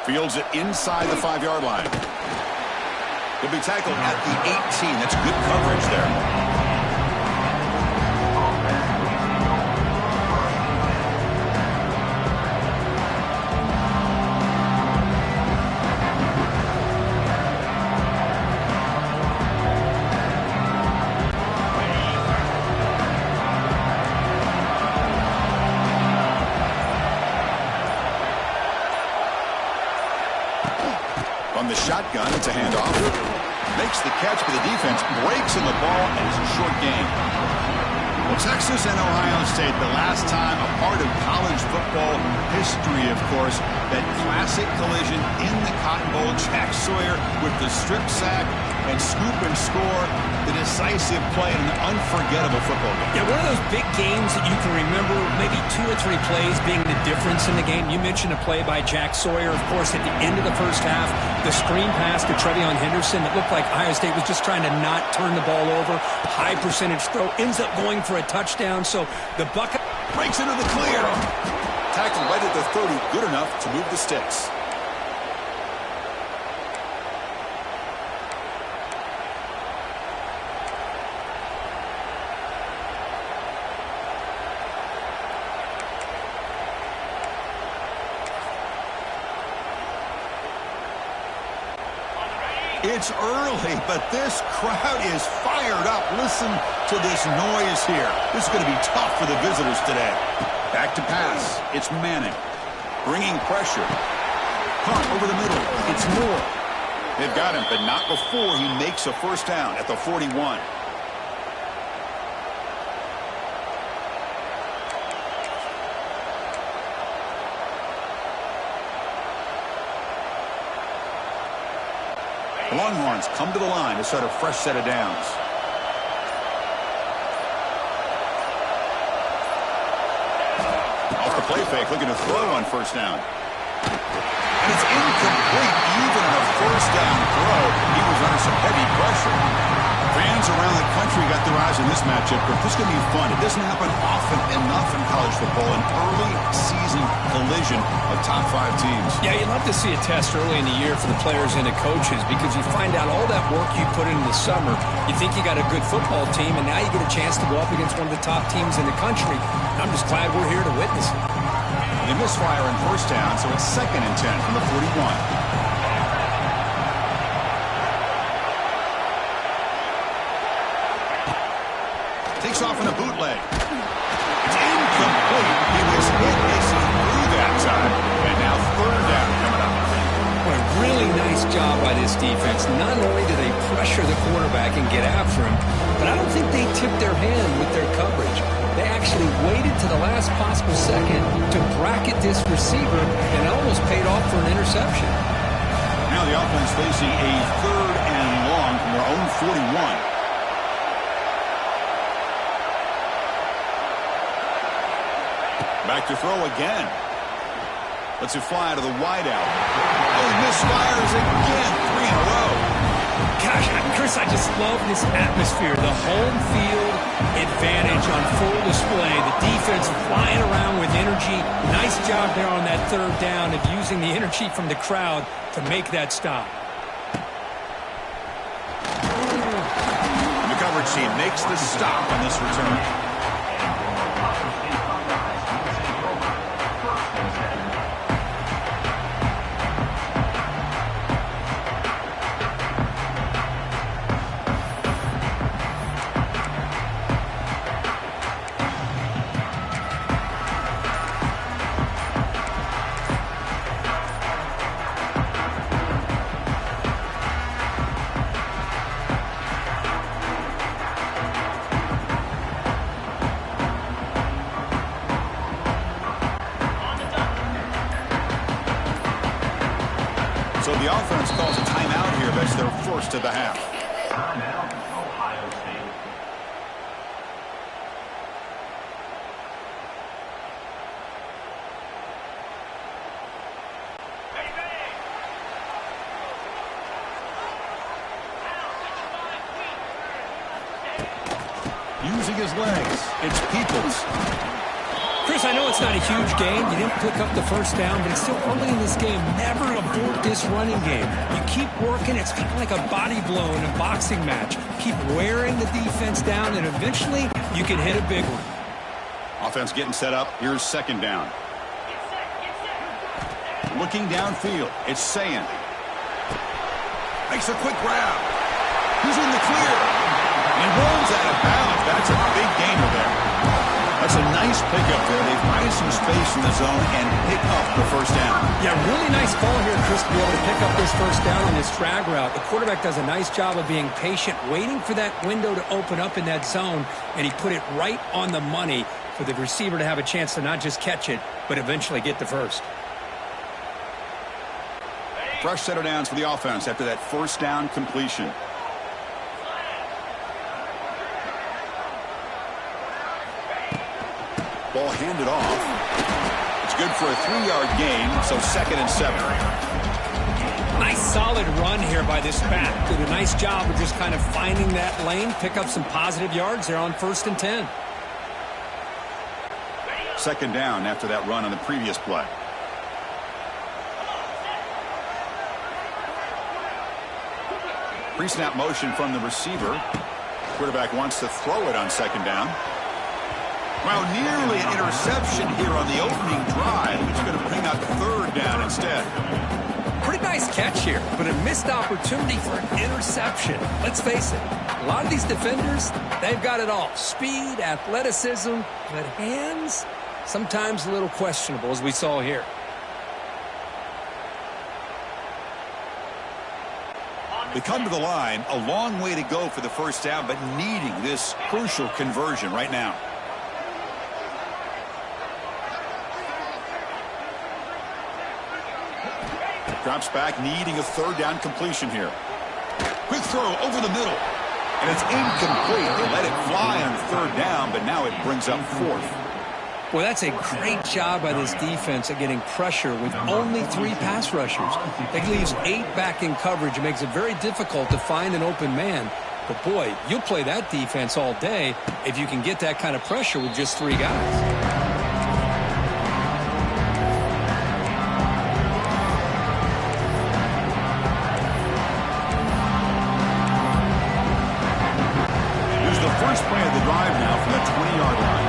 Fields it inside the 5-yard line. He'll be tackled at the 18. That's good coverage there. On the shotgun, it's a handoff. Makes the catch, but the defense breaks in the ball, and it's a short gain. Well, Texas and Ohio State, the last time a part of college football history, of course, that classic collision in the Cotton Bowl. Jack Sawyer with the strip sack and scoop and score, the decisive play in an unforgettable football game. Yeah, one of those big games that you can remember, maybe 2 or 3 plays being the difference in the game. You mentioned a play by Jack Sawyer, of course, at the end of the first half, the screen pass to Trevion Henderson that looked like Ohio State was just trying to not turn the ball over. High percentage throw, ends up going for a touchdown, so the Buckeyes breaks into the clear. Tackled right at the 30, good enough to move the sticks. It's early, but this crowd is fired up. Listen to this noise here. This is going to be tough for the visitors today. Back to pass. It's Manning. Bringing pressure. Hunt over the middle. It's Moore. They've got him, but not before he makes a first down at the 41. The Longhorns come to the line to start a fresh set of downs. Off the play fake, looking to throw on first down. And it's incomplete, even on a first down throw. He was under some heavy pressure. Fans around the country got their eyes on this matchup, but this is going to be fun. It doesn't happen often enough in college football, an early season collision of top 5 teams. Yeah, you'd love to see a test early in the year for the players and the coaches because you find out all that work you put in the summer. You think you got a good football team, and now you get a chance to go up against one of the top teams in the country. I'm just glad we're here to witness it. They misfire in first down, so it's 2nd and 10 from the 41. Takes off in a bootleg. It's incomplete. He was hit as he threw that time. And now 3rd down coming up. What a really nice job by this defense. Not only do they pressure the quarterback and get after him, but I don't think they tipped their hand with their coverage. They actually waited to the last possible second to bracket this receiver, and it almost paid off for an interception. Now the offense facing a 3rd and long from their own 41. Back to throw again. Lets it fly to the wideout. Oh, misfires again. 3 in a row. Gosh, Chris, I just love this atmosphere. The home field advantage on full display. The defense flying around with energy. Nice job there on that 3rd down of using the energy from the crowd to make that stop. And the coverage team makes the stop on this return. So the offense calls a timeout here. That's their first of the half. Timeout, Ohio State. Using his legs, it's Peoples. Chris, I know it's not a huge gain. You didn't pick up the first down, but it's still early in this game. Never abort this running game. You keep working. It's kind of like a body blow in a boxing match. Keep wearing the defense down, and eventually you can hit a big one. Offense getting set up. Here's second down. Looking downfield. It's Sayin. Makes a quick grab. He's in the clear. He rolls out of bounds. That's a big gainer there. That's a nice pickup there. They find some space in the zone and pick up the first down. Yeah, really nice call here, Chris, to be able to pick up this first down on this drag route. The quarterback does a nice job of being patient, waiting for that window to open up in that zone, and he put it right on the money for the receiver to have a chance to not just catch it, but eventually get the first. Fresh set of downs for the offense after that first down completion. Ball handed off. It's good for a 3-yard gain, so 2nd and 7. Nice solid run here by this back. Did a nice job of just kind of finding that lane, pick up some positive yards there on 1st and 10. 2nd down after that run on the previous play. Pre-snap motion from the receiver. Quarterback wants to throw it on 2nd down. Well, nearly an interception here on the opening drive. It's going to bring up 3rd down instead. Pretty nice catch here, but a missed opportunity for an interception. Let's face it, a lot of these defenders, they've got it all. Speed, athleticism, but hands, sometimes a little questionable, as we saw here. They come to the line, a long way to go for the first down, but needing this crucial conversion right now. Drops back, needing a 3rd down completion here. Quick throw over the middle. And it's incomplete. They let it fly on 3rd down, but now it brings up 4th. Well, that's a great job by this defense at getting pressure with only 3 pass rushers. That leaves 8 back in coverage. It makes it very difficult to find an open man. But, boy, you'll play that defense all day if you can get that kind of pressure with just 3 guys. First play of the drive now from the 20-yard line.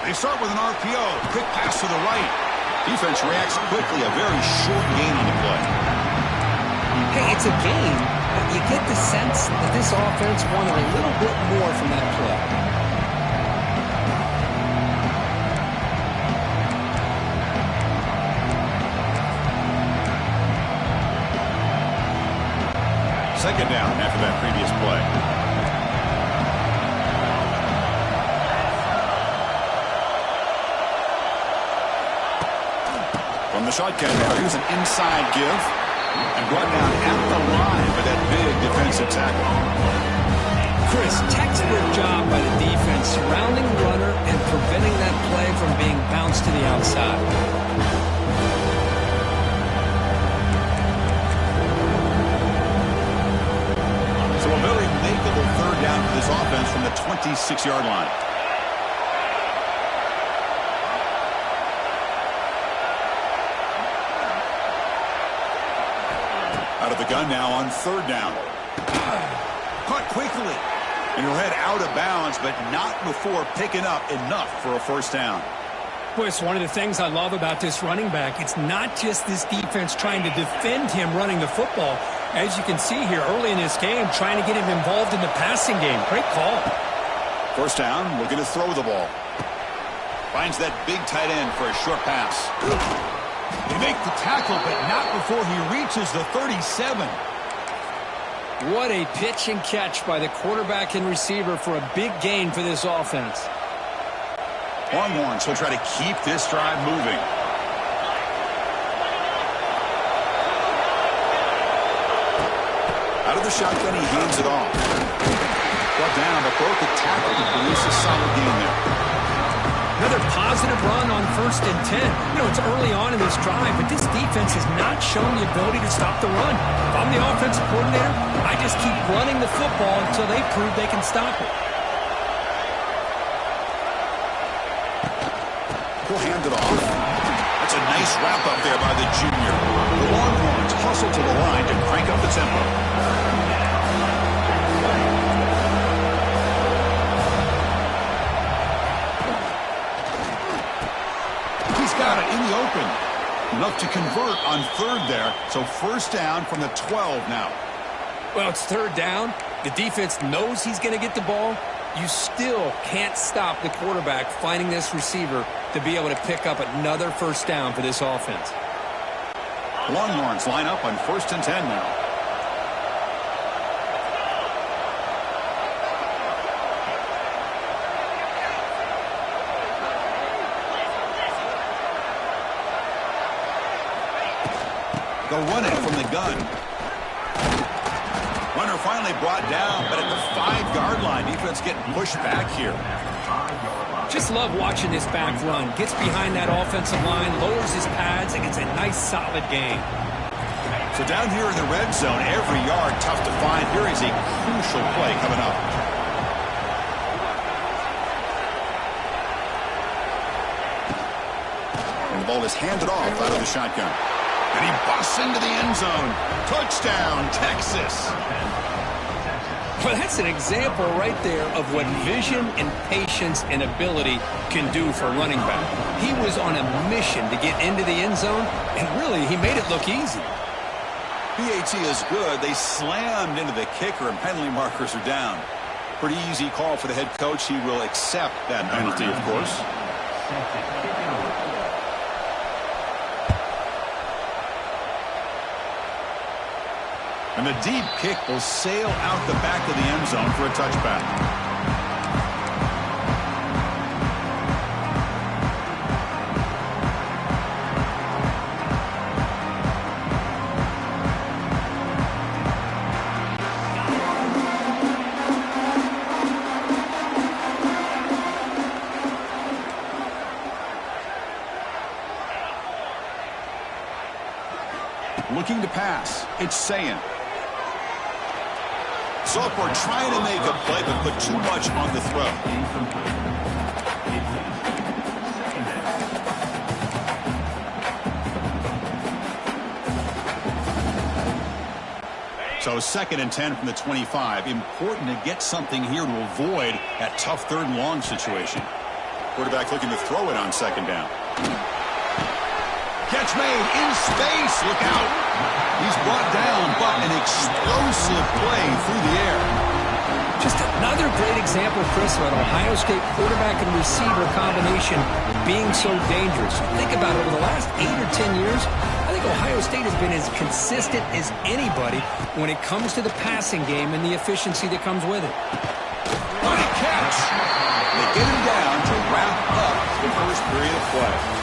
They start with an RPO. Quick pass to the right. Defense reacts quickly. A very short gain on the play. Hey, it's a gain, but you get the sense that this offense wanted a little bit more from that play. Second down after that previous play. From the shotgun now, here's an inside give. And brought down at the line for that big defensive tackle. Chris, textbook job by the defense, surrounding the runner and preventing that play from being bounced to the outside. So a very makeable 3rd down for this offense from the 26-yard line. Out of the gun now on 3rd down. Caught quickly. And he'll head out of bounds, but not before picking up enough for a first down. Boy, it's one of the things I love about this running back. It's not just this defense trying to defend him running the football. As you can see here early in this game, trying to get him involved in the passing game. Great call. First down, looking to throw the ball. Finds that big tight end for a short pass. They make the tackle, but not before he reaches the 37. What a pitch and catch by the quarterback and receiver for a big gain for this offense. Longhorns will try to keep this drive moving. Out of the shotgun, he hands it off. Brought down, but broke the tackle to produce a solid gain there. Another positive run on 1st and 10. You know, it's early on in this drive, but this defense has not shown the ability to stop the run. If I'm the offensive coordinator, I just keep running the football until they prove they can stop it. He'll hand it off. That's a nice wrap-up there by the junior. The Longhorns hustle to the line to crank up the tempo. Got it in the open. Enough to convert on 3rd there. So 1st down from the 12 now. Well, it's 3rd down. The defense knows he's going to get the ball. You still can't stop the quarterback finding this receiver to be able to pick up another 1st down for this offense. Longhorns line up on 1st and 10 now. They'll run it from the gun. Runner finally brought down, but at the 5-yard line, defense getting pushed back here. Just love watching this back run. Gets behind that offensive line, lowers his pads, and gets a nice solid gain. So down here in the red zone, every yard tough to find. Here is a crucial play coming up. And the ball is handed off out of the shotgun. And he busts into the end zone. Touchdown, Texas. Well, that's an example right there of what vision and patience and ability can do for a running back. He was on a mission to get into the end zone, and really, he made it look easy. PAT is good. They slammed into the kicker, and penalty markers are down. Pretty easy call for the head coach. He will accept that penalty, of course. And the deep kick will sail out the back of the end zone for a touchback. Looking to pass. It's Sayin. Sophomore trying to make a play, but put too much on the throw. So 2nd and 10 from the 25. Important to get something here to avoid that tough 3rd and long situation. Quarterback looking to throw it on 2nd down. Catch made in space. Look out. He's brought down, but an explosive play through the air. Just another great example, Chris, of an Ohio State quarterback and receiver combination being so dangerous. Think about it, over the last 8 or 10 years, I think Ohio State has been as consistent as anybody when it comes to the passing game and the efficiency that comes with it. What a catch! They get him down to wrap up the first period of play.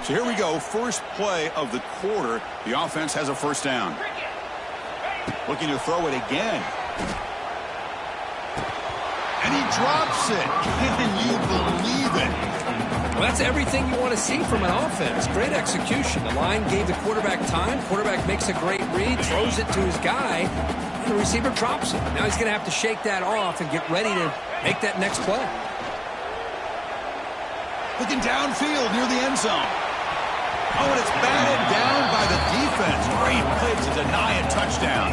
So here we go, first play of the quarter. The offense has a 1st down. Looking to throw it again. And he drops it. Can you believe it? Well, that's everything you want to see from an offense. Great execution. The line gave the quarterback time. Quarterback makes a great read, throws it to his guy, and the receiver drops it. Now he's going to have to shake that off and get ready to make that next play. Looking downfield near the end zone. Oh, and it's batted down by the defense. Great play to deny a touchdown.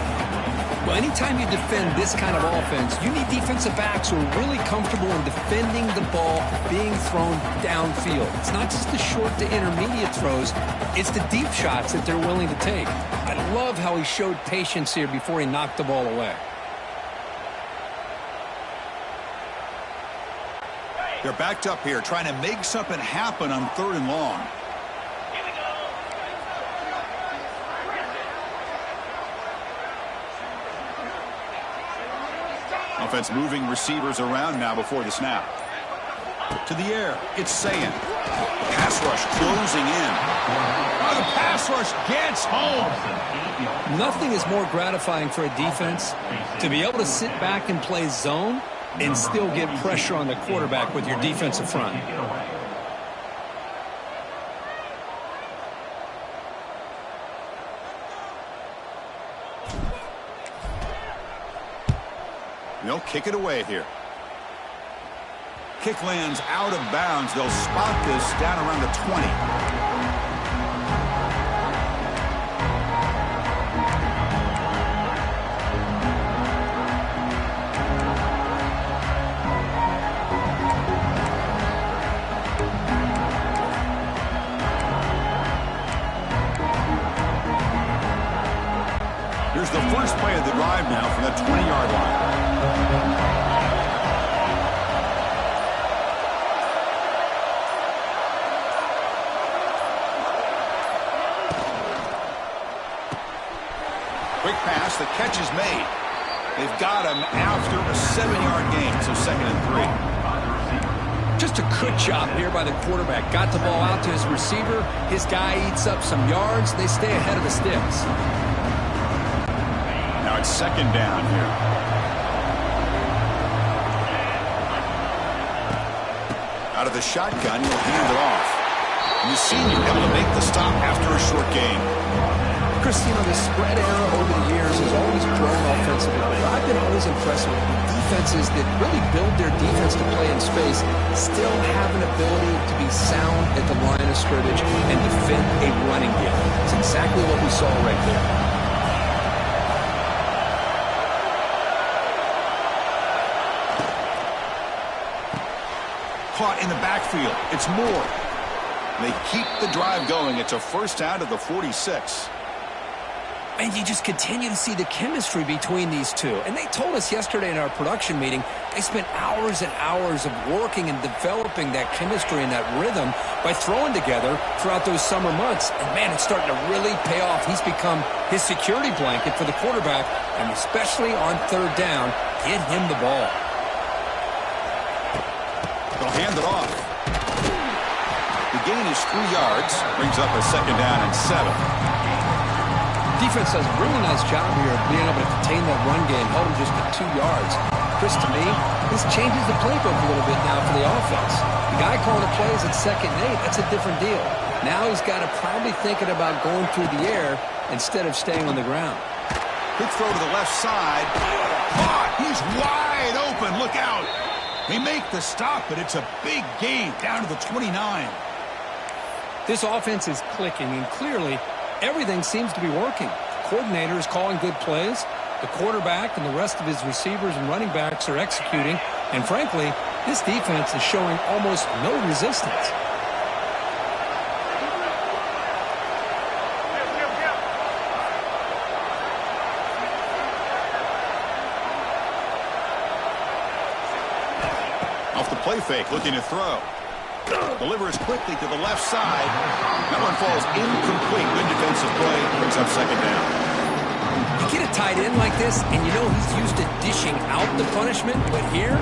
Well, anytime you defend this kind of offense, you need defensive backs who are really comfortable in defending the ball being thrown downfield. It's not just the short to intermediate throws, it's the deep shots that they're willing to take. I love how he showed patience here before he knocked the ball away. They're backed up here, trying to make something happen on 3rd and long. Defense moving receivers around now before the snap. To the air, it's Sayan. Pass rush closing in. Oh, the pass rush gets home. Nothing is more gratifying for a defense to be able to sit back and play zone and still get pressure on the quarterback with your defensive front. They'll kick it away here. Kick lands out of bounds. They'll spot this down around the 20. Here's the first play of the drive now from the 20-yard line. Quick pass, the catch is made. They've got him after a 7-yard gain, so 2nd and 3. Just a good job here by the quarterback. Got the ball out to his receiver. His guy eats up some yards. They stay ahead of the sticks. Now it's 2nd down here. Out of the shotgun, he'll hand it off. And the senior able to make the stop after a short gain. Chris, you know, the spread era over the years has always grown offensively, but I've been always impressed with defenses that really build their defense to play in space, still have an ability to be sound at the line of scrimmage and defend a running game. It's exactly what we saw right there. Caught in the backfield. It's Moore. They keep the drive going. It's a first down to the 46. And you just continue to see the chemistry between these two. And they told us yesterday in our production meeting, they spent hours and hours of working and developing that chemistry and that rhythm by throwing together throughout those summer months. And, man, it's starting to really pay off. He's become his security blanket for the quarterback, and especially on 3rd down, get him the ball. They'll hand it off. The gain is 3 yards, brings up a 2nd down and 7. Defense does a really nice job here of being able to contain that run game, held him just to 2 yards. Chris, to me, this changes the playbook a little bit now for the offense. The guy calling the plays at 2nd and 8, that's a different deal. Now he's got to probably thinking about going through the air instead of staying on the ground. Quick throw to the left side. Caught! He's wide open. Look out. They make the stop, but it's a big gain down to the 29. This offense is clicking, and clearly everything seems to be working. The coordinator is calling good plays. The quarterback and the rest of his receivers and running backs are executing. And frankly, this defense is showing almost no resistance. Off the play fake, looking to throw. Delivers quickly to the left side. That one falls incomplete. Good defensive play. Brings up 2nd down. You get a tight end like this, and you know he's used to dishing out the punishment, but here,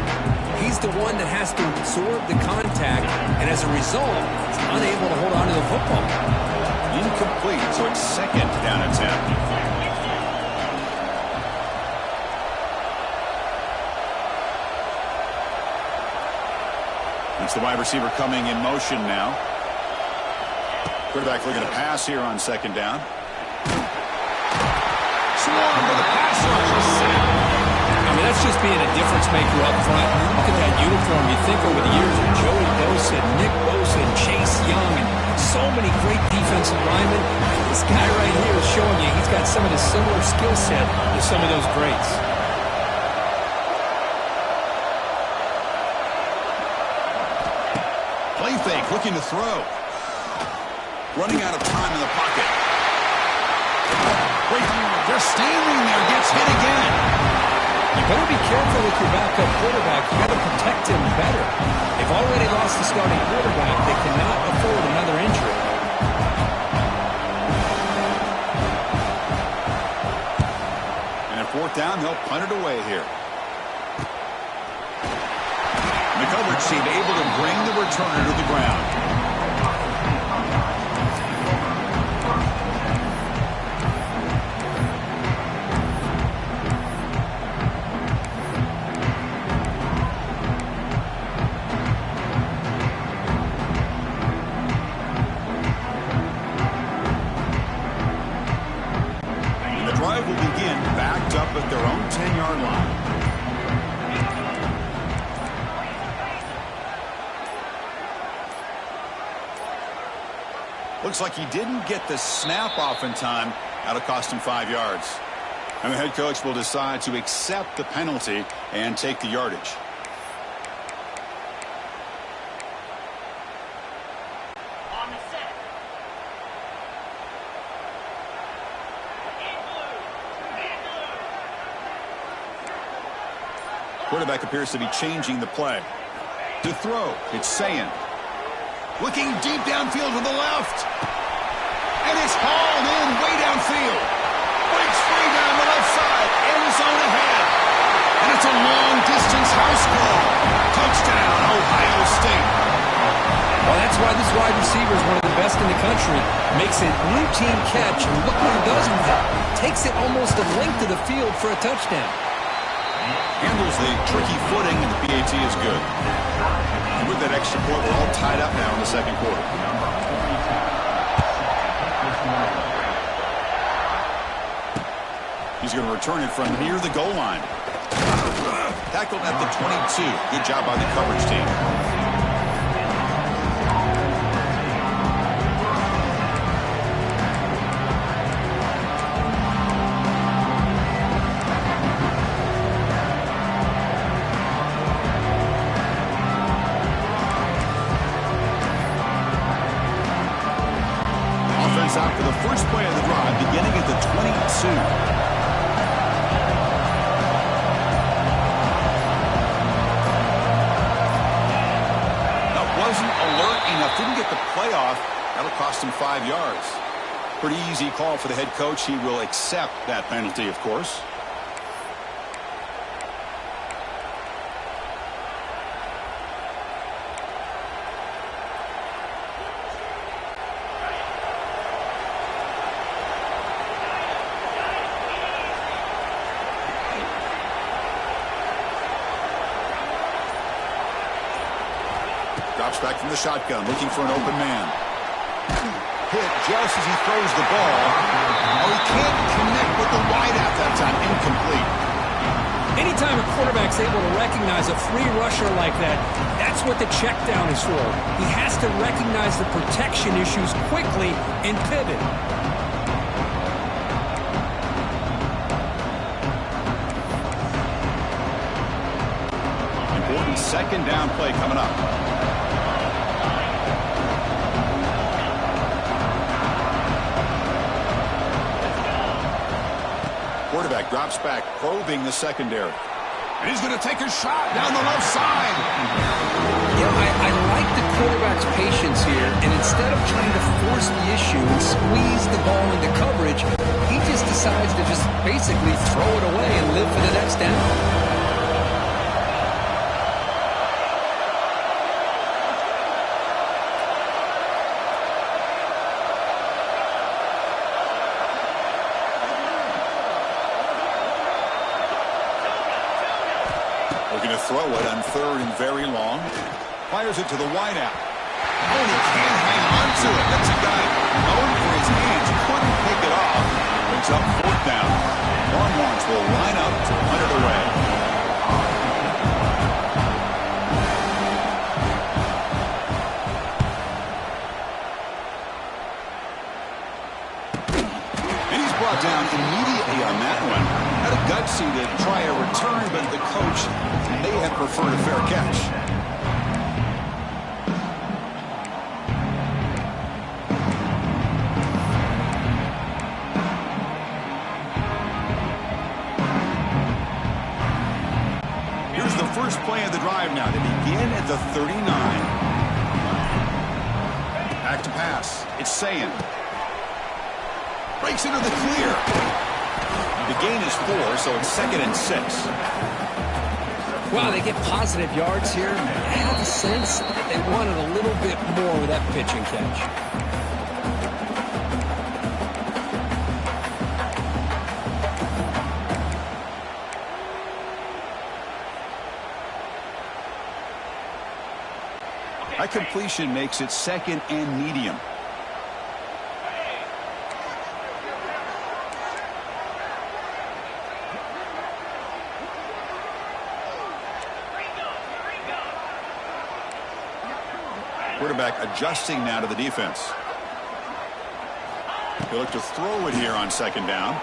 he's the one that has to absorb the contact, and as a result, he's unable to hold on to the football. Incomplete, so it's 2nd down and 10. It's the wide receiver coming in motion now. Quarterback looking to pass here on 2nd down. Swarm with a pass rush. I mean, that's just being a difference maker up front. You look at that uniform, you think over the years of Joey Bosa, Nick Bosa, and Chase Young, and so many great defensive linemen. This guy right here is showing you he's got some of the similar skill set to some of those greats. Play fake, looking to throw. Running out of time in the pocket. Wait, just standing there, gets hit again. You better be careful with your backup quarterback. You got to protect him better. They've already lost the starting quarterback. They cannot afford another injury. And at 4th down, they'll punt it away here. coverage team able to bring the returner to the ground. Drive will begin backed up at their own 10-yard line. Looks like he didn't get the snap off in time. That'll cost him 5 yards. And the head coach will decide to accept the penalty and take the yardage. Quarterback appears to be changing the play. To throw, it's Sayin. Looking deep downfield to the left. And it's hauled in way downfield. Breaks free down the left side. End zone ahead. And it's a long-distance house call. Touchdown, Ohio State. Well, that's why this wide receiver is one of the best in the country. Makes a routine catch, and look what he does with it. Takes it almost a length of the field for a touchdown. Handles the tricky footing, and the PAT is good. And with that extra point, we're all tied up now in the second quarter. He's going to return it from near the goal line. Tackled at the 22. Good job by the coverage team. Out for the first play of the drive, beginning at the 22. That wasn't alert enough. Didn't get the play off. That'll cost him 5 yards. Pretty easy call for the head coach. He will accept that penalty, of course. Drops back from the shotgun, looking for an open man. Hit just as he throws the ball. Oh, he can't connect with the wideout that time. Incomplete. Anytime a quarterback's able to recognize a free rusher like that, that's what the check down is for. He has to recognize the protection issues quickly and pivot. Important second down play coming up. Quarterback drops back, probing the secondary. And he's going to take a shot down the left side. Yeah, I like the quarterback's patience here. And instead of trying to force the issue and squeeze the ball into coverage, he just decides to just basically throw it away and live for the next down. Looking to throw it on third and very long. Fires it to the wideout. Oh, and he can't hang on to it. That's a guy going for his hands. Couldn't pick it off. Brings up fourth down. Longhorns will line up to punt it away. And he's brought down immediately on that one. Had a gutsy to try a return, but the coach may have preferred a fair catch. Here's the first play of the drive now. They begin at the 39. Back to pass. It's Sayin. Breaks into the clear. The gain is 4, so it's 2nd and 6. Well, they get positive yards here. I have a sense that they wanted a little bit more with that pitch and catch. That completion makes it second and medium. Quarterback adjusting now to the defense. He'll look to throw it here on second down.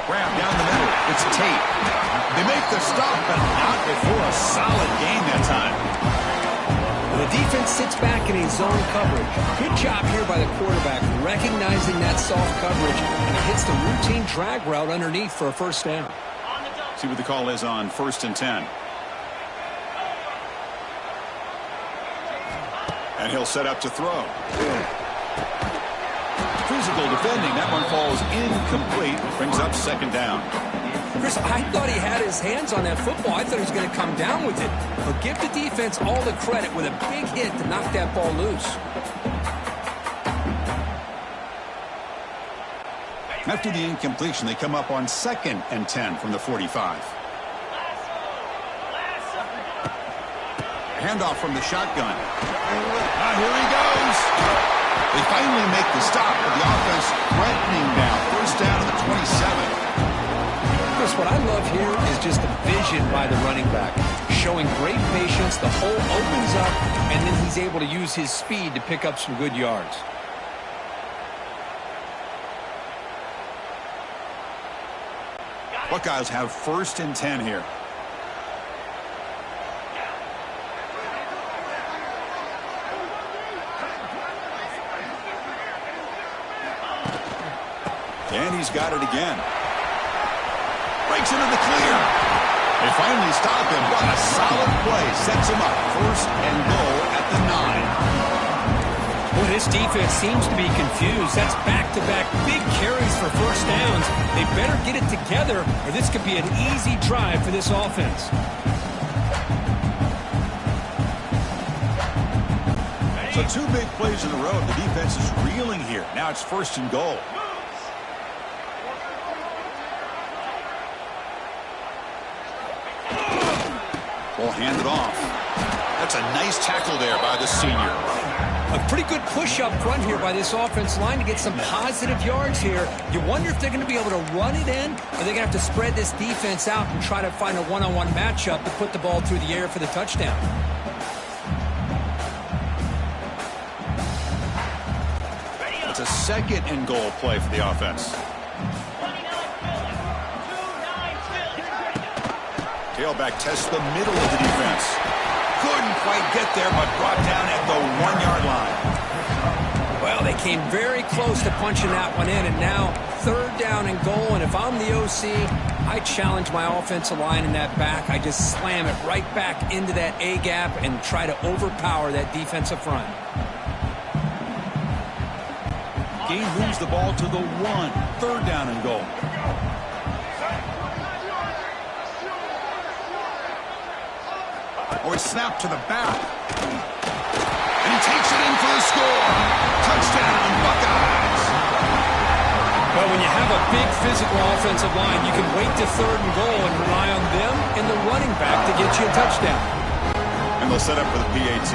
Grab down the middle. It's Tate. They make the stop, but not before a solid gain that time. The defense sits back in a zone coverage. Good job here by the quarterback, recognizing that soft coverage, and he hits the routine drag route underneath for a first down. See what the call is on 1st and 10. And he'll set up to throw. Physical defending. That one falls incomplete. Brings up second down. Chris, I thought he had his hands on that football. I thought he was going to come down with it. But give the defense all the credit with a big hit to knock that ball loose. After the incompletion, they come up on 2nd and 10 from the 45. Handoff from the shotgun. Here he goes. They finally make the stop, but the offense threatening now. First down to the 27. Chris, what I love here is just the vision by the running back. Showing great patience, the hole opens up, and then he's able to use his speed to pick up some good yards. Buckeyes have 1st and 10 here. And he's got it again. Breaks into the clear. They finally stop him. What a solid play. Sets him up. 1st and goal at the 9. Well, this defense seems to be confused. That's back-to-back big carries for first downs. They better get it together, or this could be an easy drive for this offense. So 2 big plays in a row. The defense is reeling here. Now it's 1st and goal. Ball handed off. That's a nice tackle there by the senior. A pretty good push up front here by this offense line to get some positive yards here. You wonder if they're going to be able to run it in, or they're going to have to spread this defense out and try to find a one-on-one matchup to put the ball through the air for the touchdown. It's a 2nd and goal play for the offense. Tailback tests the middle of the defense. Couldn't quite get there, but brought down at the 1-yard line. Well, they came very close to punching that one in, and now 3rd down and goal. And if I'm the OC, I challenge my offensive line in that back. I just slam it right back into that A-gap and try to overpower that defensive front. Gain moves the ball to the 1. 3rd down and goal. Oh, it's snapped to the back. And he takes it in for the score. Touchdown, Buckeyes. Well, when you have a big physical offensive line, you can wait to 3rd and goal and rely on them and the running back to get you a touchdown. And they'll set up for the PAT.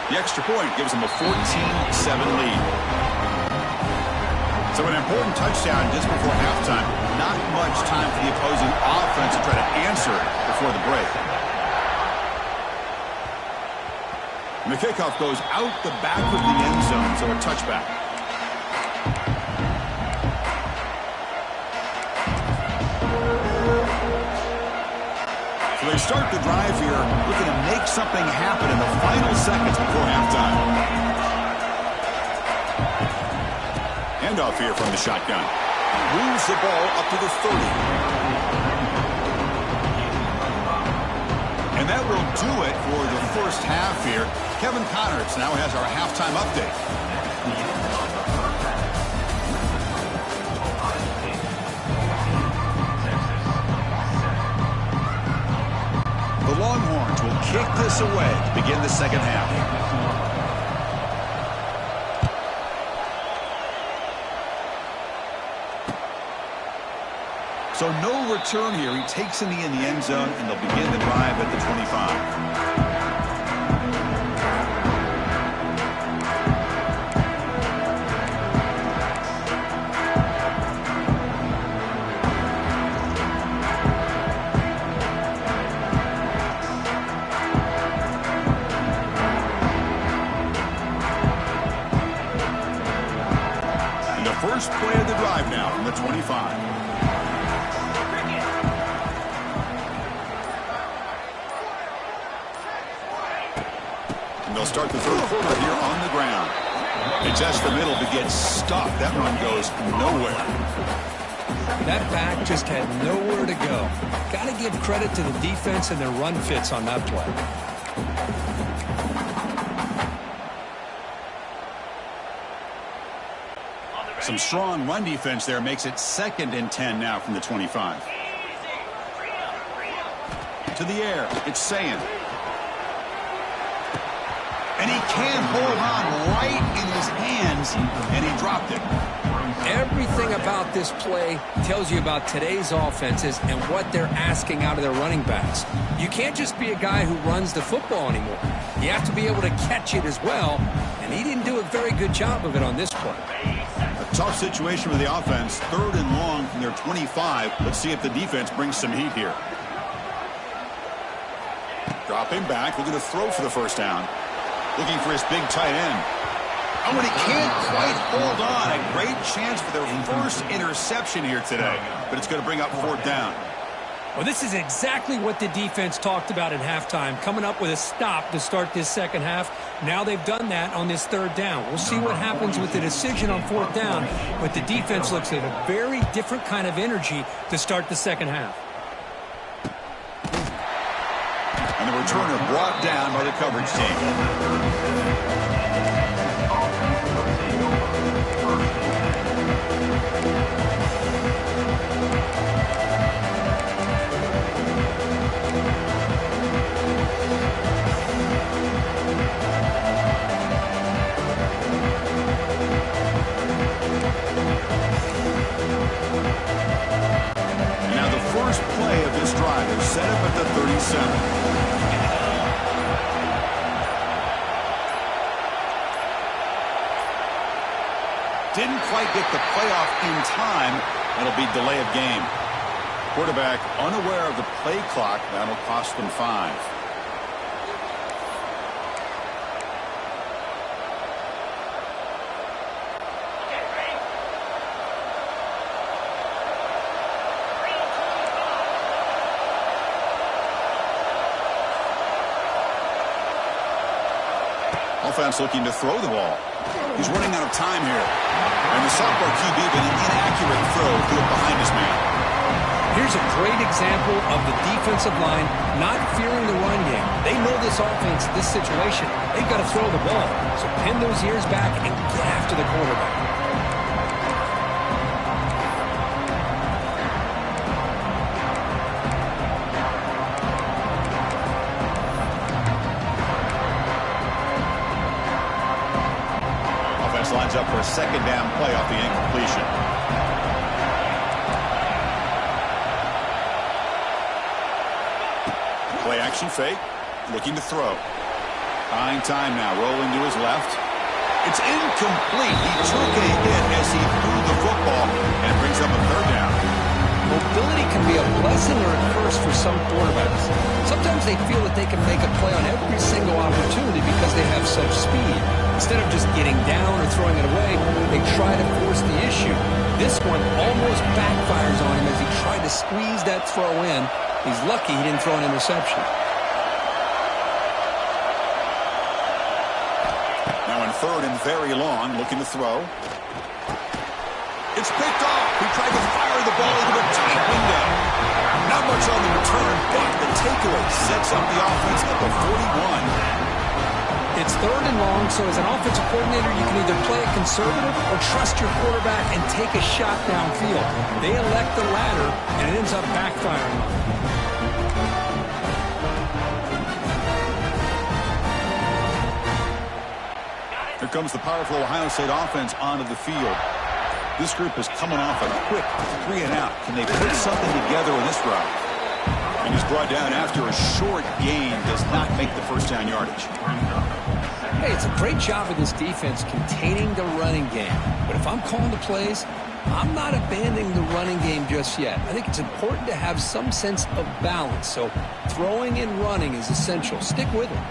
The extra point gives them a 14-7 lead. So an important touchdown just before halftime. Not much time for the opposing offense to try to answer before the break. And the kickoff goes out the back of the end zone, so a touchback. So they start the drive here, looking to make something happen in the final seconds before halftime. Handoff here from the shotgun. Moves the ball up to the 30. And that will do it for the first half here. Kevin Connors now has our halftime update. The Longhorns will kick this away to begin the second half. So no return here. He takes in the end zone, and they'll begin the drive at the 25. And the first play of the drive now from the 25. They'll start the third quarter here on the ground. It's just the middle to get stopped. That run goes nowhere. That back just had nowhere to go. Got to give credit to the defense and their run fits on that play. Some strong run defense there makes it 2nd and 10 now from the 25. To the air. It's Sayin. And he can't hold on right in his hands, and he dropped it. Everything about this play tells you about today's offenses and what they're asking out of their running backs. You can't just be a guy who runs the football anymore. You have to be able to catch it as well, and he didn't do a very good job of it on this play. A tough situation for the offense. 3rd and long from their 25. Let's see if the defense brings some heat here. Dropping back, looking to throw for the first down. Looking for his big tight end. Oh, and he can't quite hold on. A great chance for their first interception here today. But it's going to bring up 4th down. Well, this is exactly what the defense talked about at halftime, coming up with a stop to start this second half. Now they've done that on this 3rd down. We'll see what happens with the decision on 4th down, but the defense looks at a very different kind of energy to start the second half. And the returner brought down by the coverage team. And now the first play of this drive is set up at the 37. Didn't quite get the playoff in time. It'll be delay of game. Quarterback unaware of the play clock. That'll cost them 5. Offense looking to throw the ball. He's running out of time here. And the sophomore QB with an inaccurate throw threw it behind his man. Here's a great example of the defensive line not fearing the run game. They know this offense, this situation. They've got to throw the ball. So pin those ears back and get after the quarterback. Lines up for a 2nd down play off the incompletion. Play action fake. Looking to throw. Buying time now. Rolling to his left. It's incomplete. He took a hit as he threw the football and brings up a 3rd down. Mobility can be a blessing or a curse for some quarterbacks. Sometimes they feel that they can make a play on every single opportunity because they have such speed. Instead of just getting down or throwing it away, they try to force the issue. This one almost backfires on him as he tried to squeeze that throw in. He's lucky he didn't throw an interception. Now in 3rd and very long, looking to throw. It's picked off. He tried to fire the ball into a tight window. Not much on the return, but the takeaway sets up the offense at the 41. It's 3rd and long, so as an offensive coordinator, you can either play it conservative or trust your quarterback and take a shot downfield. They elect the latter, and it ends up backfiring. Here comes the powerful Ohio State offense onto the field. This group is coming off a quick 3-and-out. Can they put something together in this route? And he's brought down after a short gain. Does not make the first down yardage. Hey, it's a great job of this defense containing the running game. But if I'm calling the plays, I'm not abandoning the running game just yet. I think it's important to have some sense of balance. So throwing and running is essential. Stick with it.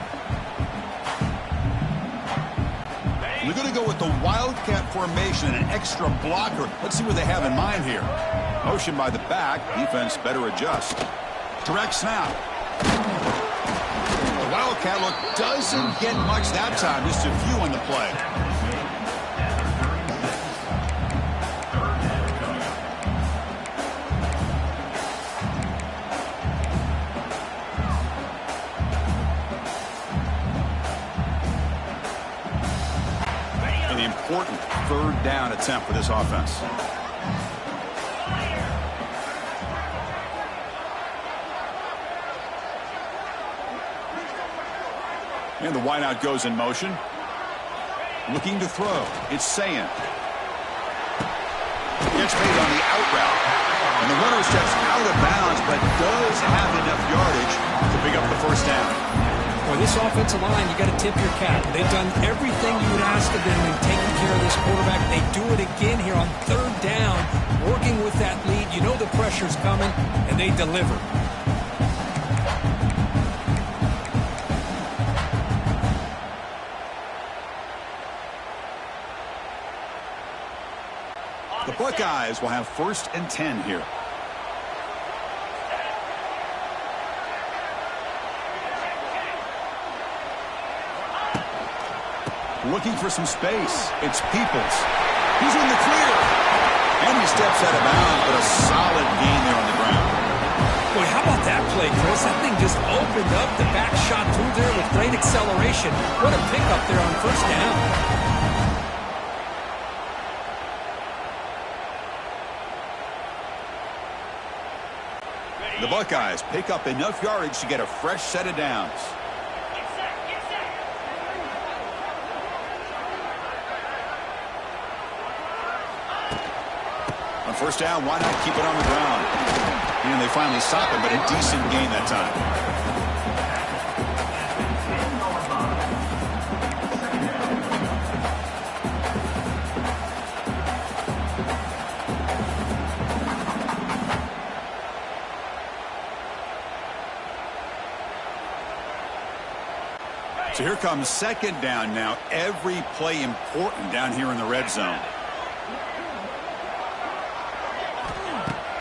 They're going to go with the Wildcat formation and an extra blocker. Let's see what they have in mind here. Motion by the back. Defense better adjust. Direct snap. The Wildcat look doesn't get much that time. Just a few on the play. And the important third down attempt for this offense. And the wideout goes in motion. Looking to throw. It's Sayin. Gets made on the out route. And the runner steps out of bounds, but does have enough yardage to pick up the first down. Boy, this offensive line, you got to tip your cap. They've done everything you would ask of them in taking care of this quarterback. They do it again here on third down, working with that lead. You know the pressure's coming, and they deliver. The Buckeyes will have 1st and 10 here. Looking for some space. It's Peoples. He's in the clear. And he steps out of bounds, but a solid gain there on the ground. Boy, how about that play, Chris? That thing just opened up. The back shot through there with great acceleration. What a pickup there on first down. The Buckeyes pick up enough yardage to get a fresh set of downs. On first down, why not keep it on the ground? And they finally stop him, but a decent gain that time. So here comes second down now. Every play important down here in the red zone.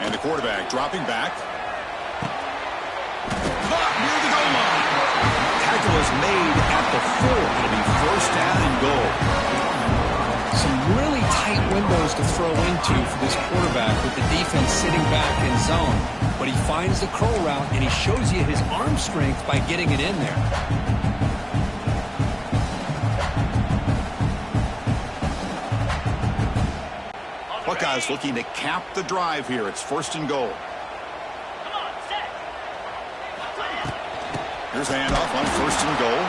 And the quarterback dropping back. Caught near the goal line. Tackle is made at the 4. It'll be first down and goal. Some really tight windows to throw into for this quarterback with the defense sitting back in zone. But he finds the curl route, and he shows you his arm strength by getting it in there. Buckeyes looking to cap the drive here. It's 1st and goal. Here's a handoff on 1st and goal.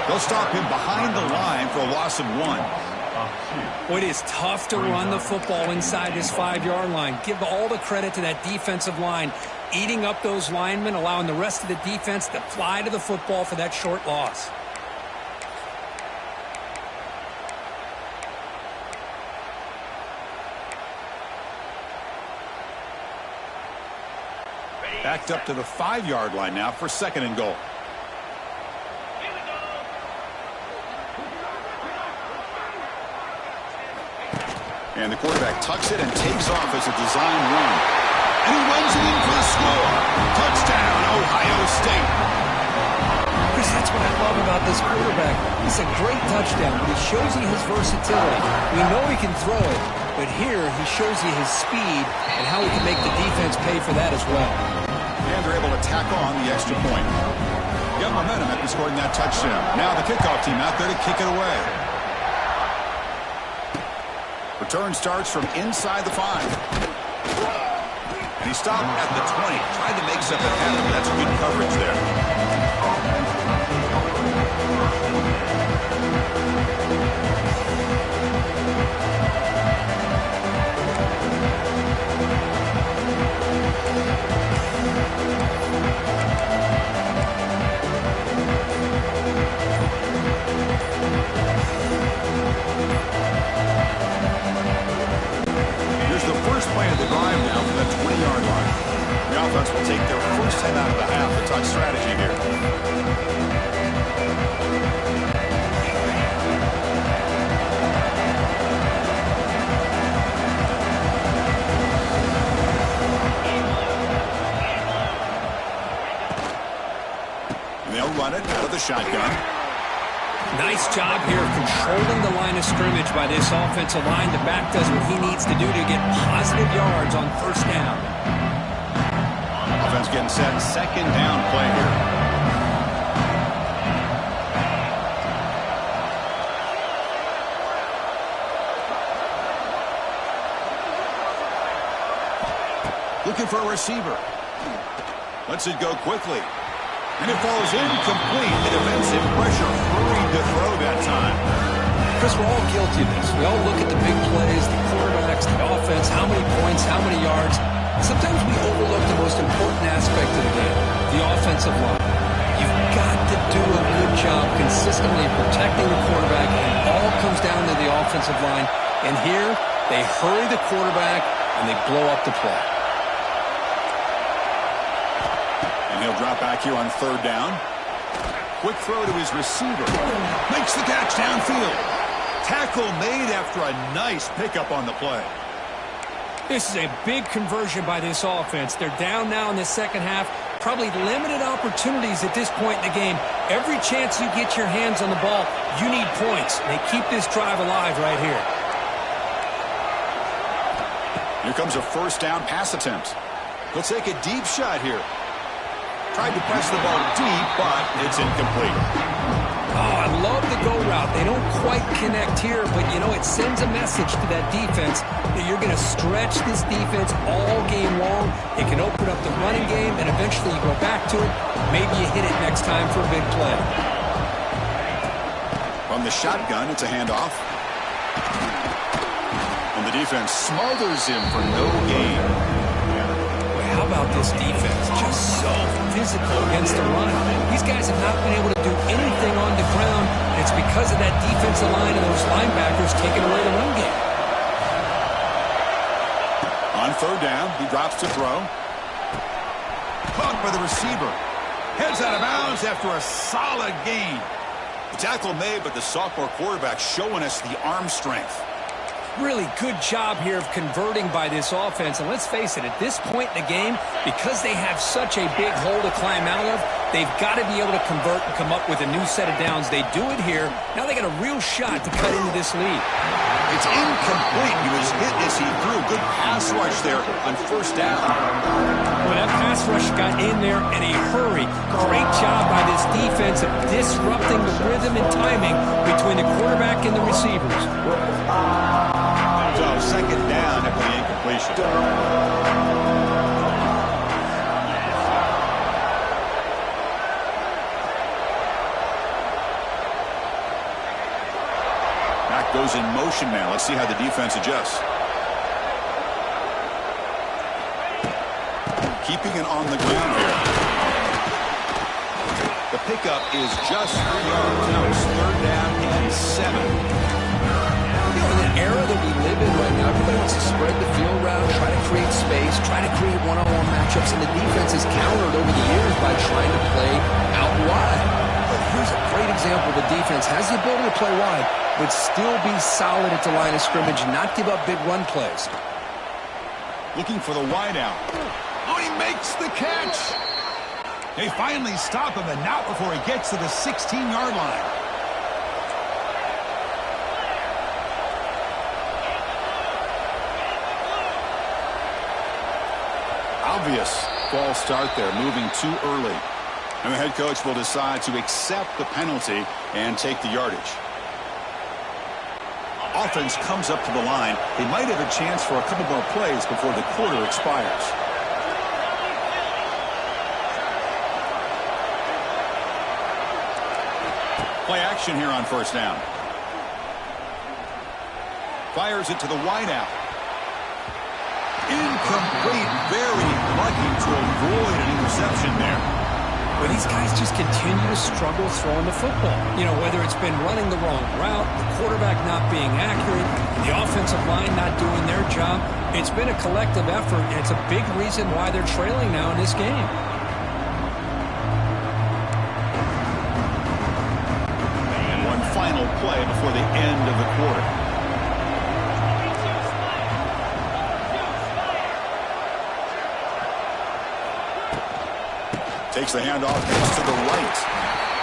They'll stop him behind the line for a loss of 1. Well, it is tough to run the football inside this 5-yard line. Give all the credit to that defensive line, eating up those linemen, allowing the rest of the defense to fly to the football for that short loss. Backed up to the 5-yard line now for 2nd and goal. And the quarterback tucks it and takes off as a design run. And he runs it in for the score. Touchdown, Ohio State. Chris, that's what I love about this quarterback. It's a great touchdown, but he shows you his versatility. We know he can throw it, but here he shows you his speed and how he can make the defense pay for that as well. And they're able to tack on the extra point. Got momentum after scoring that touchdown. Now the kickoff team out there to kick it away. Return starts from inside the 5. And he stopped at the 20. Tried to make something happen, but that's good coverage there. shotgun. Nice job here of controlling the line of scrimmage by this offensive line. The back does what he needs to do to get positive yards on first down. Offense getting set. Second down play here. Looking for a receiver. Lets it go quickly. And it falls incomplete. The defensive pressure hurried to throw that time. Chris, we're all guilty of this. We all look at the big plays, the quarterbacks, the offense, how many points, how many yards. Sometimes we overlook the most important aspect of the game, the offensive line. You've got to do a good job consistently protecting the quarterback, and it all comes down to the offensive line. And here, they hurry the quarterback, and they blow up the play. And he'll drop back here on third down. Quick throw to his receiver. Makes the catch downfield. Tackle made after a nice pickup on the play. This is a big conversion by this offense. They're down now in the second half. Probably limited opportunities at this point in the game. Every chance you get your hands on the ball, you need points. They keep this drive alive right here. Here comes a first down pass attempt. He'll take a deep shot here. Tried to press the ball deep, but it's incomplete. Oh, I love the go route. They don't quite connect here, but, you know, it sends a message to that defense that you're going to stretch this defense all game long. It can open up the running game, and eventually you go back to it. Maybe you hit it next time for a big play. From the shotgun, it's a handoff. And the defense smothers him for no gain. How about this defense? Just so physical against the run. These guys have not been able to do anything on the ground. It's because of that defensive line and those linebackers taking away the run game. On third down, he drops to throw. Caught by the receiver. Heads out of bounds after a solid gain. The tackle made, but the sophomore quarterback showing us the arm strength. Really good job here of converting by this offense. And let's face it, at this point in the game, because they have such a big hole to climb out of, they've got to be able to convert and come up with a new set of downs. They do it here. Now they got a real shot to cut into this lead. It's incomplete. He was hit as he threw. Good pass rush there on first down. Well, that pass rush got in there in a hurry. Great job by this defense of disrupting the rhythm and timing between the quarterback and the receivers. So second down after the incompletion. Back goes in motion now. Let's see how the defense adjusts. Keeping it on the ground here. The pickup is just 3 yards. Now it's third down and 7. You know, in an era that we live in right now, everybody wants to spread the field around, try to create space, try to create one-on-one matchups, and the defense is countered over the years by trying to play out wide. But here's a great example. The defense has the ability to play wide, but still be solid at the line of scrimmage, not give up big run plays. Looking for the wide out. Oh, he makes the catch. They finally stop him, and not before he gets to the 16-yard line. Obvious false start there, moving too early. And the head coach will decide to accept the penalty and take the yardage. Offense comes up to the line. They might have a chance for a couple more plays before the quarter expires. Play action here on first down. Fires it to the wideout. Incomplete. Very lucky to avoid an interception there. Well, these guys just continue to struggle throwing the football. You know, whether it's been running the wrong route, the quarterback not being accurate, the offensive line not doing their job. It's been a collective effort, and it's a big reason why they're trailing now in this game. And one final play before the end of the quarter. Takes the handoff, gets to the right.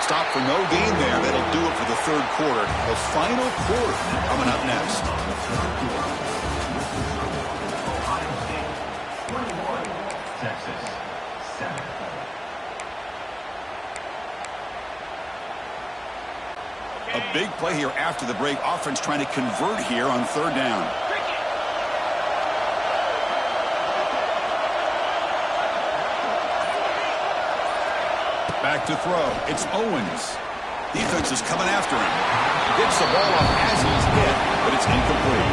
Stop for no gain there. That'll do it for the third quarter. The final quarter coming up next. Ohio State 21, Texas 7. A big play here after the break. Offense trying to convert here on third down. Back to throw. It's Owens. Defense is coming after him. Gets the ball up as he's hit, but it's incomplete.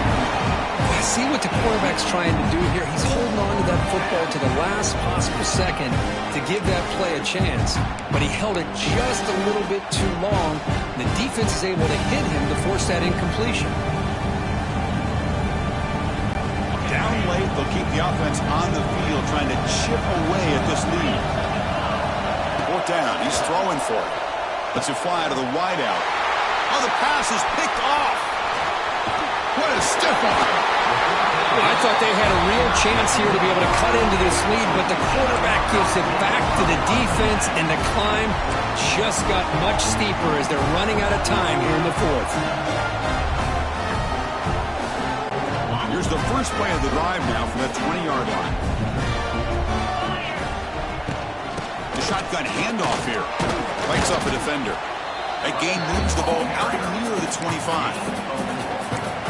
I see what the quarterback's trying to do here. He's holding on to that football to the last possible second to give that play a chance. But he held it just a little bit too long. The defense is able to hit him to force that incompletion. Down late, they'll keep the offense on the field trying to chip away at this lead. Fourth down, he's throwing for it. Lets it fly to the wideout. Oh, the pass is picked off. What a stiff arm. I thought they had a real chance here to be able to cut into this lead, but the quarterback gives it back to the defense, and the climb just got much steeper as they're running out of time here in the fourth. Here's the first play of the drive now from the 20-yard line. The shotgun handoff here. Lights up a defender. That gain moves the ball out near the 25.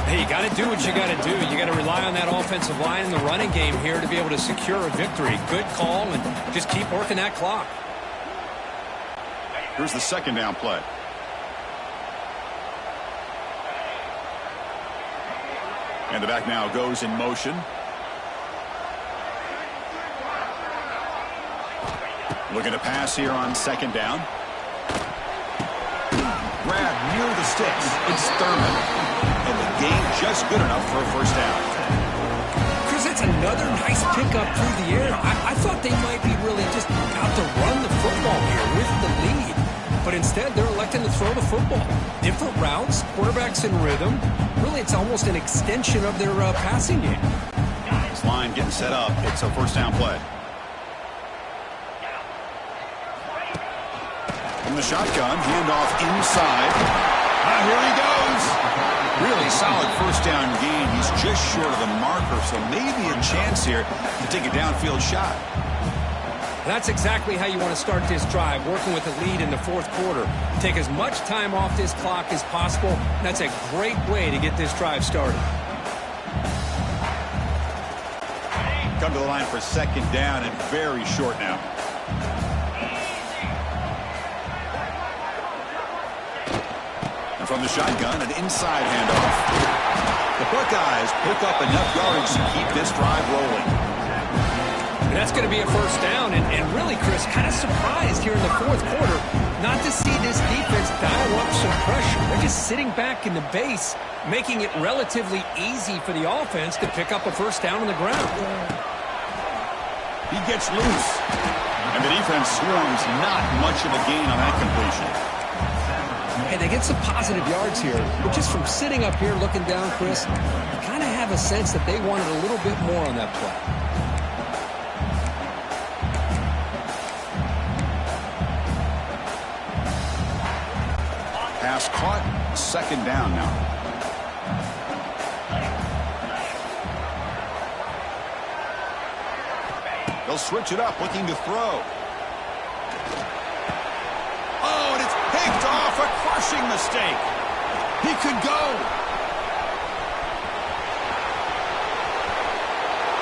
Hey, you got to do what you got to do. You got to rely on that offensive line in the running game here to be able to secure a victory. Good call, and just keep working that clock. Here's the second down play. And the back now goes in motion. Looking to pass here on second down. Grab near the sticks. It's Thurman. And the gain just good enough for a first down. Chris, that's another nice pickup through the air. I thought they might be really just out to run the football here with the lead. But instead, they're electing to throw the football. Different routes, quarterbacks in rhythm. Really, it's almost an extension of their passing game. This line getting set up. It's a first down play. From the shotgun, handoff inside. Here he goes. Really solid first down gain. He's just short of the marker, so maybe a chance here to take a downfield shot. That's exactly how you want to start this drive, working with the lead in the fourth quarter. Take as much time off this clock as possible. That's a great way to get this drive started. Come to the line for second down and very short now. And from the shotgun, an inside handoff. The Buckeyes pick up enough yards to keep this drive rolling. And that's going to be a first down. And really, Chris, kind of surprised here in the fourth quarter not to see this defense dial up some pressure. They're just sitting back in the base, making it relatively easy for the offense to pick up a first down on the ground. He gets loose. And the defense swarms. Not much of a gain on that completion. Hey, they get some positive yards here, but just from sitting up here looking down, Chris, you kind of have a sense that they wanted a little bit more on that play. Pass caught, second down now. They'll switch it up, looking to throw. Oh, and it's picked off, a crushing mistake. He could go.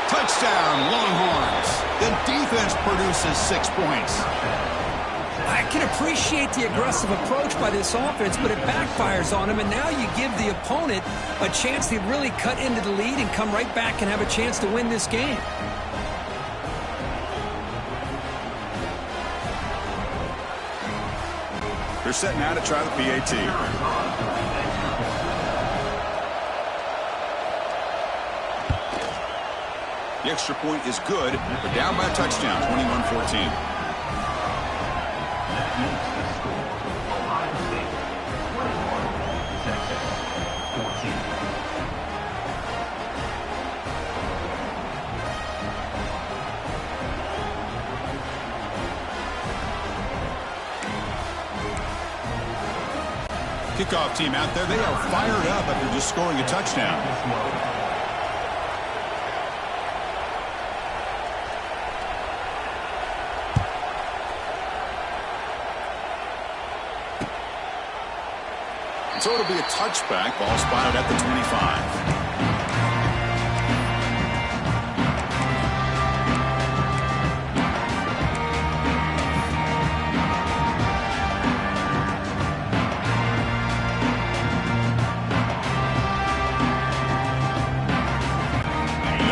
Touchdown, Longhorns. The defense produces 6 points. I can appreciate the aggressive approach by this offense, but it backfires on them, and now you give the opponent a chance to really cut into the lead and come right back and have a chance to win this game. They're set now to try the PAT. The extra point is good. They're down by a touchdown, 21-14. That makes the score Ohio State 21, Texas 14. kickoff team out there. They are fired up after just scoring a touchdown. So it'll be a touchback. Ball spotted at the 25.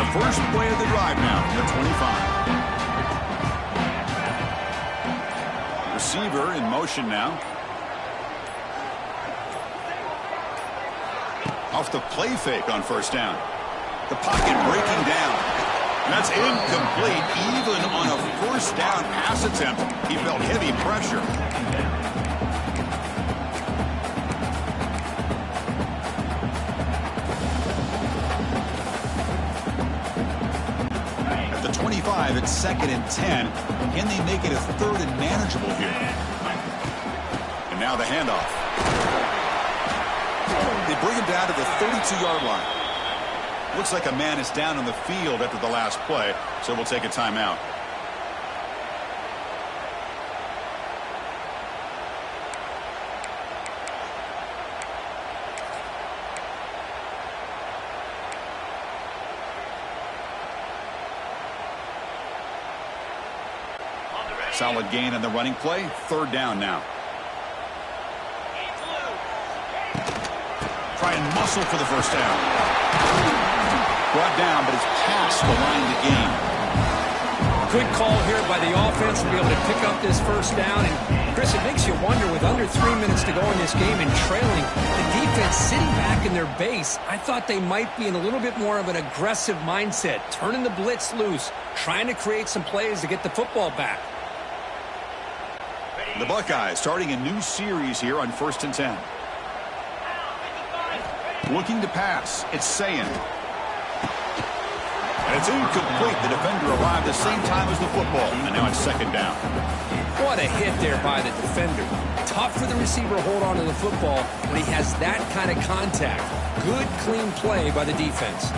First play of the drive now from the 25. Receiver in motion now. Off the play fake on first down. The pocket breaking down. And that's incomplete. Even on a first down pass attempt, he felt heavy pressure. At the 25, it's 2nd and 10. Can they make it a 3rd and manageable here? And now the handoff. They bring him down to the 32-yard line. Looks like a man is down on the field after the last play, so we'll take a timeout. Solid gain on the running play. 3rd down now. Try and muscle for the first down. Brought down, but his pass will line the game. Good call here by the offense to be able to pick up this first down. And, Chris, it makes you wonder, with under 3 minutes to go in this game and trailing, the defense sitting back in their base, I thought they might be in a little bit more of an aggressive mindset, turning the blitz loose, trying to create some plays to get the football back. The Buckeyes starting a new series here on 1st and 10. Looking to pass. It's Sayin. And it's incomplete. The defender arrived the same time as the football. And now it's 2nd down. What a hit there by the defender. Tough for the receiver to hold on to the football when he has that kind of contact. Good, clean play by the defense.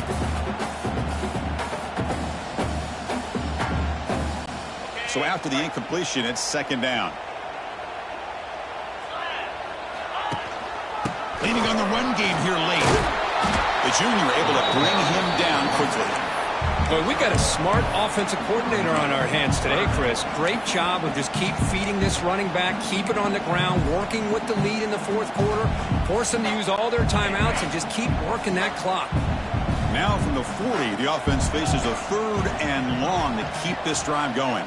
So after the incompletion, it's 2nd down. Leaning on the run game here late. The junior able to bring him down quickly. Well, we got a smart offensive coordinator on our hands today, Chris. Great job of just keep feeding this running back, keep it on the ground, working with the lead in the 4th quarter, force them to use all their timeouts, and just keep working that clock. Now from the 40, the offense faces a 3rd and long to keep this drive going.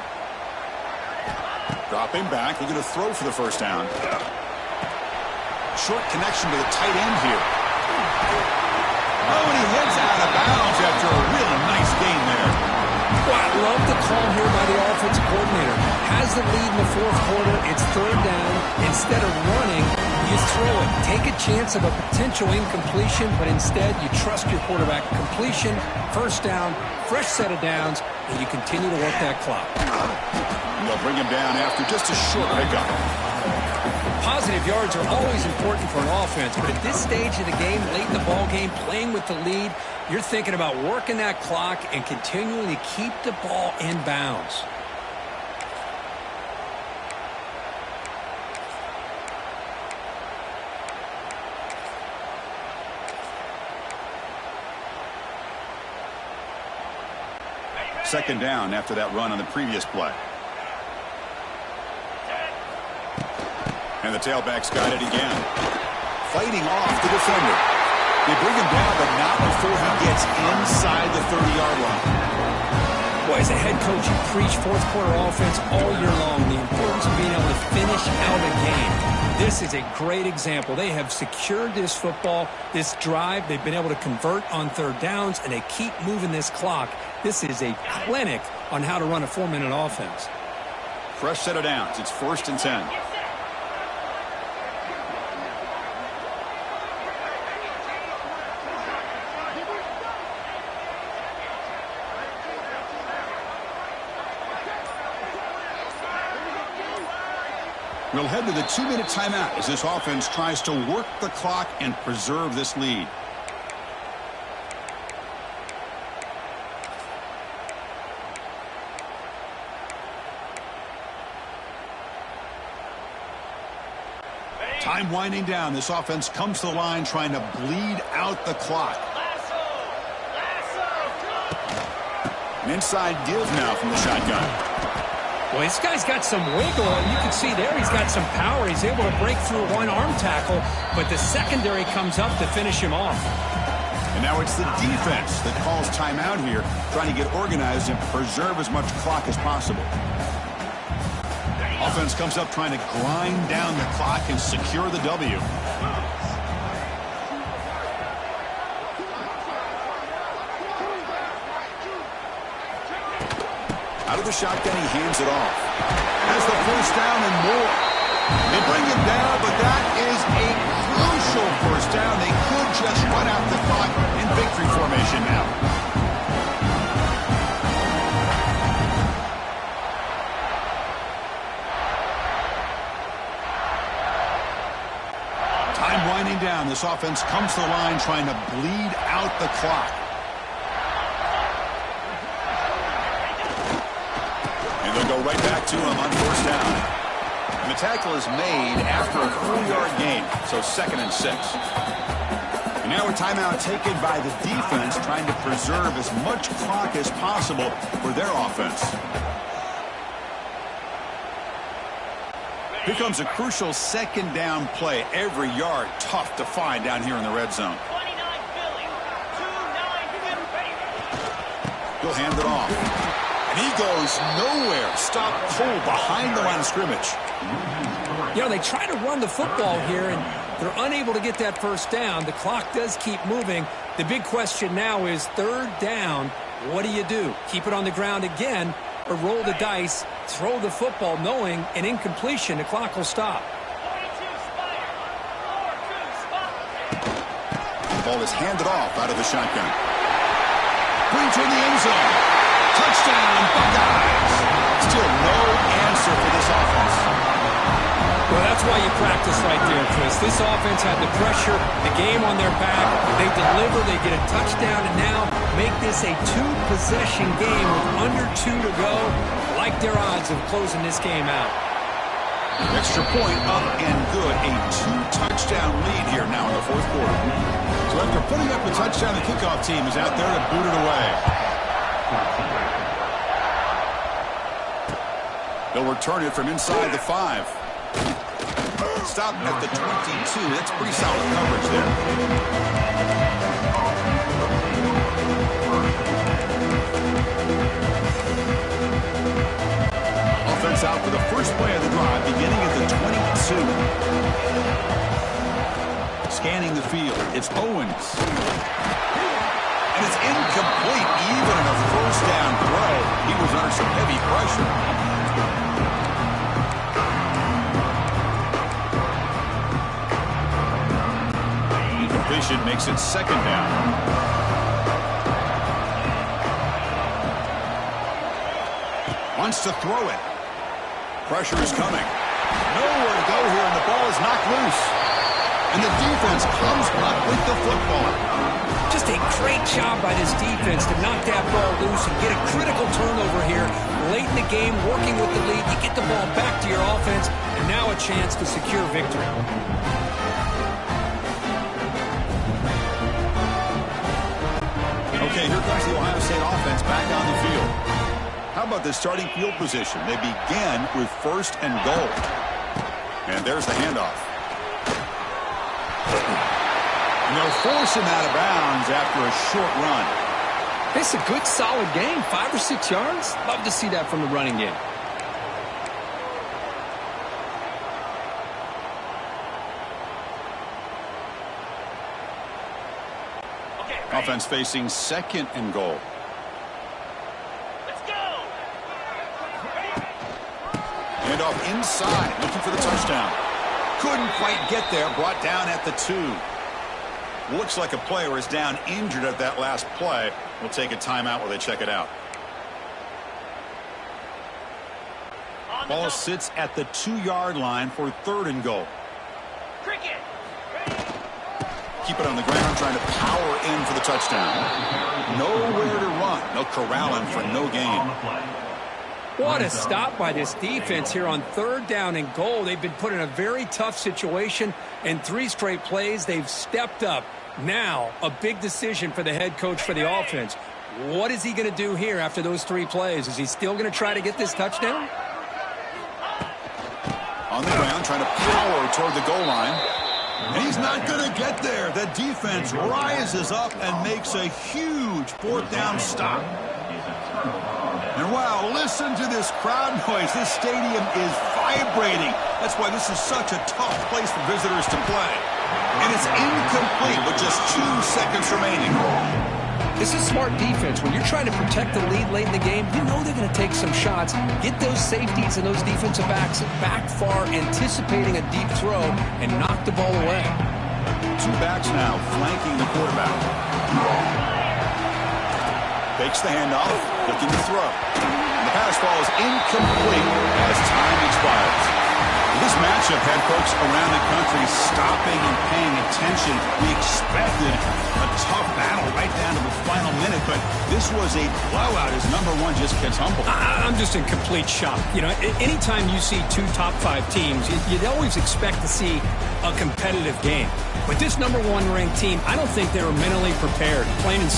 Dropping back, looking to throw for the first down. Short connection to the tight end here. Oh, and he heads out of bounds after a really nice gain there. Well, I love the call here by the offensive coordinator. Has the lead in the 4th quarter. It's 3rd down. Instead of running, you throw it. Take a chance of a potential incompletion, but instead you trust your quarterback. Completion, first down, fresh set of downs, and you continue to work that clock. And they'll bring him down after just a short pickup. Positive yards are always important for an offense, but at this stage of the game, late in the ball game, playing with the lead, you're thinking about working that clock and continuing to keep the ball in bounds. Second down after that run on the previous play. And the tailback's got it again. Fighting off the defender. They bring him down, but not before he gets inside the 30-yard line. Boy, as a head coach, you preach 4th quarter offense all year long. The importance of being able to finish out a game. This is a great example. They have secured this football, this drive. They've been able to convert on 3rd downs, and they keep moving this clock. This is a clinic on how to run a 4-minute offense. Fresh set of downs. It's 1st and 10. We'll head to the 2-minute timeout as this offense tries to work the clock and preserve this lead. Time winding down. This offense comes to the line trying to bleed out the clock. An inside give now from the shotgun. Well, this guy's got some wiggle, and you can see there he's got some power. He's able to break through one arm tackle, but the secondary comes up to finish him off. And now it's the defense that calls timeout here, trying to get organized and preserve as much clock as possible. Offense comes up trying to grind down the clock and secure the W. Out of the shotgun, he hands it off. Has the first down and more. They bring him down, but that is a crucial first down. They could just run out the clock in victory formation now. Time winding down. This offense comes to the line trying to bleed out the clock. And they'll go right back to him on first down. And the tackle is made after a 4-yard gain, so 2nd and 6. And now a timeout taken by the defense trying to preserve as much clock as possible for their offense. Here comes a crucial 2nd down play. Every yard tough to find down here in the red zone. He'll hand it off. And he goes nowhere. Stop cold behind the line of scrimmage. You know, they try to run the football here, and they're unable to get that first down. The clock does keep moving. The big question now is 3rd down. What do? Keep it on the ground again, or roll the dice, throw the football, knowing an incompletion, the clock will stop. The ball is handed off out of the shotgun. Brings in the end zone. Touchdown, Buckeyes. Still no answer for this offense. Well, that's why you practice right there, Chris. This offense had the pressure, the game on their back. They deliver, they get a touchdown, and now make this a 2-possession game with under 2 to go. Like their odds of closing this game out. Extra point up and good. A 2-touchdown lead here now in the 4th quarter. So after putting up a touchdown, the kickoff team is out there to boot it away. They'll return it from inside the 5. Stop at the 22. That's pretty solid coverage there. Offense out for the first play of the drive, beginning at the 22. Scanning the field, it's Owens. And it's incomplete, even in a first down throw. He was under some heavy pressure. Incompletion makes it 2nd down. Wants to throw it. Pressure is coming. Nowhere to go here, and the ball is knocked loose. And the defense comes up with the football. Just a great job by this defense to knock that ball loose and get a critical turnover here late in the game, working with the lead. You get the ball back to your offense, and now a chance to secure victory. Okay, here comes the Ohio State offense back on the field. How about the starting field position? They begin with 1st and goal. And there's the handoff. And they'll force him out of bounds after a short run. It's a good, solid game. 5 or 6 yards. Love to see that from the running game. Offense facing 2nd and goal. Let's go. Hand off inside, looking for the touchdown. Couldn't quite get there, brought down at the 2. Looks like a player is down injured at that last play. We'll take a timeout while they check it out. Ball sits at the 2-yard line for 3rd and goal. Cricket. Keep it on the ground, trying to power in for the touchdown. Nowhere to run. They'll corral him for no gain. What a stop by this defense here on 3rd down and goal. They've been put in a very tough situation, and 3 straight plays, they've stepped up. Now, a big decision for the head coach for the offense. What is he going to do here after those 3 plays? Is he still going to try to get this touchdown? On the ground, trying to power toward the goal line. And he's not going to get there. The defense rises up and makes a huge 4th down stop. And wow, listen to this crowd noise. This stadium is vibrating. That's why this is such a tough place for visitors to play. And it's incomplete with just 2 seconds remaining. This is smart defense. When you're trying to protect the lead late in the game, you know they're going to take some shots, get those safeties and those defensive backs back far, anticipating a deep throw, and knock the ball away. 2 backs now flanking the quarterback. Fakes the handoff, looking to throw. And the pass falls incomplete as time expires. This matchup had folks around the country stopping and paying attention. We expected a tough battle right down to the final minute, but this was a blowout as number 1 just gets humbled. I'm just in complete shock. You know, anytime you see 2 top 5 teams, you'd always expect to see a competitive game. But this number 1 ranked team, I don't think they were mentally prepared. Plain and